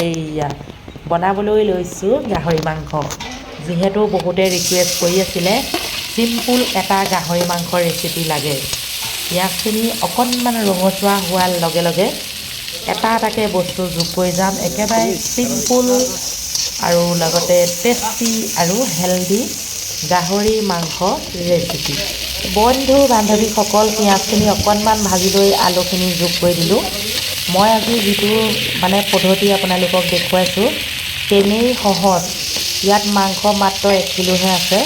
এইয়া বনাবলৈ লৈছোঁ গাহৰি মাংস। যিহেতু বহুতে ৰিকুৱেষ্ট কৰি আছিলে চিম্পুল এটা গাহৰি মাংস ৰেচিপি লাগে। পিঁয়াজখিনি অকণমান ৰঙচুৱা হোৱাৰ লগে লগে এটা এটাকৈ বস্তু যোগ কৰি যাম। একেবাৰে চিম্পুল আৰু লগতে টেষ্টি আৰু হেল্ডি গাহৰি মাংস ৰেচিপি। বন্ধু বান্ধৱীসকল, পিঁয়াজখিনি অকণমান ভাজি লৈ আলুখিনি যোগ কৰি দিলোঁ। মই আজি যিটো পদ্ধতি আপোনালোকক দেখুৱাইছোঁ তেনেই সহজ। ইয়াত মাংস মাত্ৰ 1 কিলোহে আছে।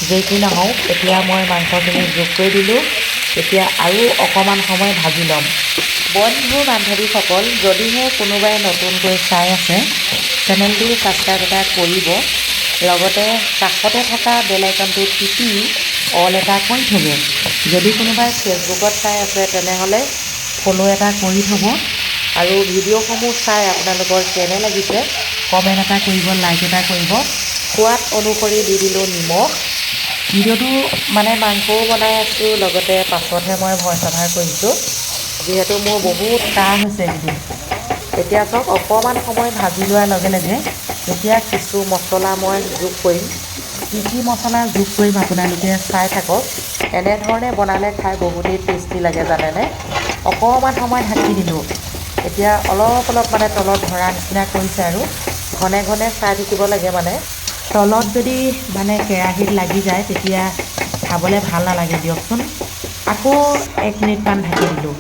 যেই কি নহওক, এতিয়া মই মাংসখিনি যোগ কৰি দিলোঁ। এতিয়া আৰু অকণমান সময় ভাজি ল'ম। বন্ধু বান্ধৱীসকল, যদিহে কোনোবাই নতুনকৈ চাই আছে চেনেলটো ছাবস্ক্ৰাইব এটা কৰিব, লগতে কাষতে থকা বেল আইকনটো টিপি অল এটা কৰি থ'ব। যদি কোনোবাই ফেচবুকত চাই আছে তেনেহ'লে ফ'ল' এটা কৰি থ'ব আৰু ভিডিঅ'সমূহ চাই আপোনালোকৰ কেনে লাগিছে কমেণ্ট এটা কৰিব, লাইক এটা কৰিব। সোৱাদ অনুসৰি দি দিলোঁ নিমখ। ভিডিঅ'টো মাংসও বনাই আছোঁ, লগতে পাছতহে মই ভইচ অভাৰ কৰিছোঁ যিহেতু মোৰ বহুত কাহ হৈছে এইকেইদিন। এতিয়া চাওক, অকণমান সময় ভাজি লোৱাৰ লগে লগে এতিয়া কিছু মছলা মই যোগ কৰিম। কি মছলা যোগ কৰিম আপোনালোকে চাই থাকক। এনেধৰণে বনালে খাই বহুতেই টেষ্টি লাগে জানেনে। অকণমান সময় ঢাকি দিলোঁ। এতিয়া অলপ তলত ধৰা নিচিনা কৰিছে আৰু ঘনে ঘনে চাই থাকিব লাগে। তলত যদি কেৰাহীত লাগি যায় তেতিয়া খাবলৈ ভাল নালাগে দিয়কচোন। আকৌ 1 মিনিটমান ঢাকি দিলোঁ।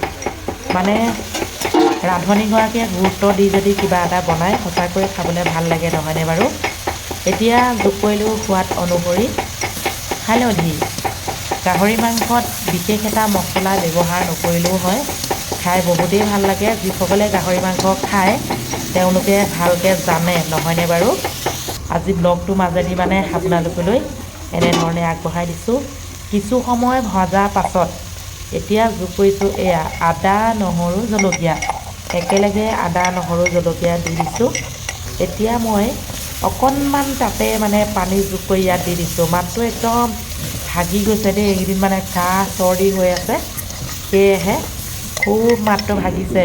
ৰান্ধনীগৰাকীয়ে গুৰুত্ব দি যদি কিবা এটা বনায় সঁচাকৈ খাবলৈ ভাল লাগে, নহয়নে বাৰু? এতিয়া যোগ কৰিলোঁ সোৱাদ অনুসৰি হালধি। গাহৰি মাংসত বিশেষ এটা মছলা ব্যৱহাৰ নকৰিলেও হয়, খাই বহুতেই ভাল লাগে। যিসকলে গাহৰি মাংস খায় তেওঁলোকে ভালকৈ জানে, নহয়নে বাৰু? আজি ব্লগটো মাজেদি আপোনালোকলৈ এনেধৰণে আগবঢ়াই দিছোঁ। কিছু সময় ভজাৰ পাছত এতিয়া যোগ কৰিছোঁ এয়া আদা, নহৰু, জলকীয়া। একেলগে আদা, নহৰু, জলকীয়া দি দিছোঁ। এতিয়া মই অকণমান তাতে পানী যোগ কৰি ইয়াত দি দিছোঁ। মাতটো একদম ভাগি গৈছে দেই, এইকেইদিন কাহ চৰ্দি হৈ আছে, সেয়েহে খুব মাতটো ভাগিছে।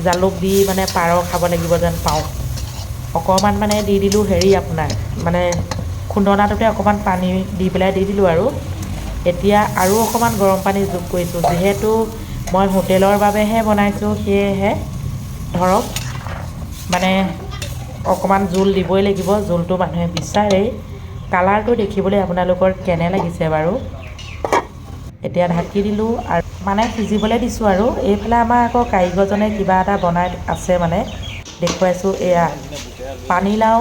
জালুক দি পাৰ খাব লাগিব যেন পাওঁ। অকণমান দি দিলোঁ আপোনাৰ খুন্দনাটোতে অকণমান পানী দি পেলাই দি দিলোঁ আৰু। এতিয়া আৰু অকণমান গৰম পানী যোগ কৰিছোঁ। যিহেতু মই হোটেলৰ বাবেহে বনাইছোঁ সেয়েহে ধৰক অকণমান জোল দিবই লাগিব। জোলটো মানুহে বিচাৰেই। কালাৰটো দেখিবলৈ আপোনালোকৰ কেনে লাগিছে বাৰু? এতিয়া ঢাকি দিলোঁ আৰু সিজিবলৈ দিছোঁ আৰু। এইফালে আমাৰ আকৌ কাৰিকৰজনে কিবা এটা বনাই আছে দেখুৱাইছোঁ। এয়া পানীলাও,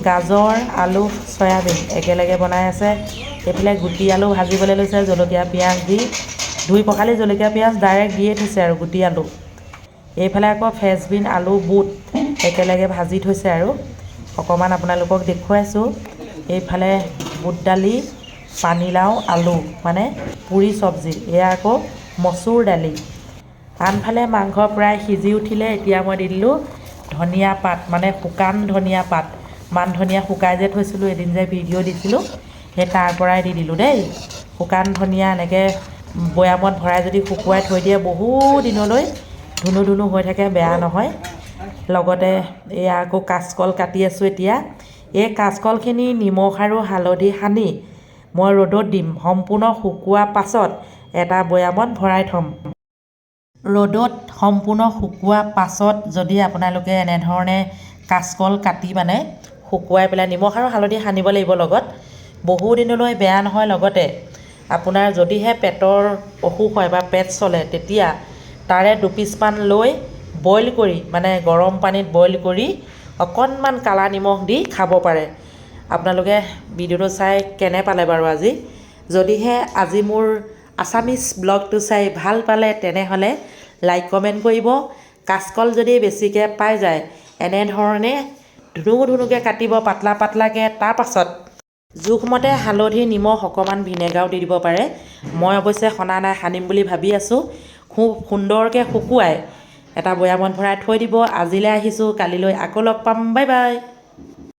গাজৰ, আলু, চয়াবিন একেলগে বনাই আছে। এইফালে গুটি আলু ভাজিবলৈ লৈছে জলকীয়া পিঁয়াজ দি। ধুই পখালি জলকীয়া পিঁয়াজ ডাইৰেক্ট দিয়ে থৈছে আৰু গুটি আলু। এইফালে আকৌ ফ্ৰেঞ্চবিন, আলু, বুট একেলগে ভাজি থৈছে আৰু অকণমান আপোনালোকক দেখুৱাইছোঁ। এইফালে বুট দালি, পানীলাও, আলু পুৰি চব্জি। এয়া আকৌ মচুৰ দালি। আনফালে মাংস প্ৰায় সিজি উঠিলে এতিয়া মই দি দিলোঁ ধনিয়া পাত, শুকান ধনিয়া পাত। মান ধনিয়া শুকাই যে থৈছিলোঁ, এদিন যে ভিডিঅ' দিছিলোঁ সেই তাৰ পৰাই দি দিলোঁ দেই। শুকান ধনিয়া এনেকৈ বৈয়ামত ভৰাই যদি শুকুৱাই থৈ দিয়ে বহু দিনলৈ ধুনু ধুনু হৈ থাকে, বেয়া নহয়। লগতে এয়া আকৌ কাচকল কাটি আছোঁ। এতিয়া এই কাচকলখিনি নিমখ আৰু হালধি সানি মই ৰ'দত দিম। সম্পূৰ্ণ শুকোৱা পাছত এটা বৈয়ামত ভৰাই থ'ম। ৰ'দত সম্পূৰ্ণ শুকোৱা পাছত যদি আপোনালোকে এনেধৰণে কাচকল কাটি শুকুৱাই পেলাই নিমখ আৰু হালধি সানিব লাগিব লগত, বহু দিনলৈ বেয়া নহয়। লগতে আপোনাৰ যদিহে পেটৰ অসুখ হয় বা পেট চলে তেতিয়া তাৰে 2 পিচমান লৈ বইল কৰি গৰম পানীত বইল কৰি অকণমান কালা নিমখ দি খাব পাৰে। আপোনালোকে ভিডিঅ'টো চাই কেনে পালে বাৰু আজি? যদিহে আজি মোৰ আছামিজ ব্লগটো চাই ভাল পালে তেনেহ'লে লাইক কমেণ্ট কৰিব। কাচকল যদি বেছিকৈ পাই যায় এনেধৰণে ধুনু ধুনুকৈ কাটিব, পাতলা পাতলাকৈ। তাৰপাছত জোখমতে হালধি, নিমখ, অকণমান ভিনেগাৰো দি দিব পাৰে। মই অৱশ্যে সনা নাই, সানিম বুলি ভাবি আছোঁ। খুব সুন্দৰকৈ শুকুৱাই এটা বৈয়ামত ভৰাই থৈ দিব। আজিলৈ আহিছোঁ, কালিলৈ আকৌ লগ পাম। Bye bye.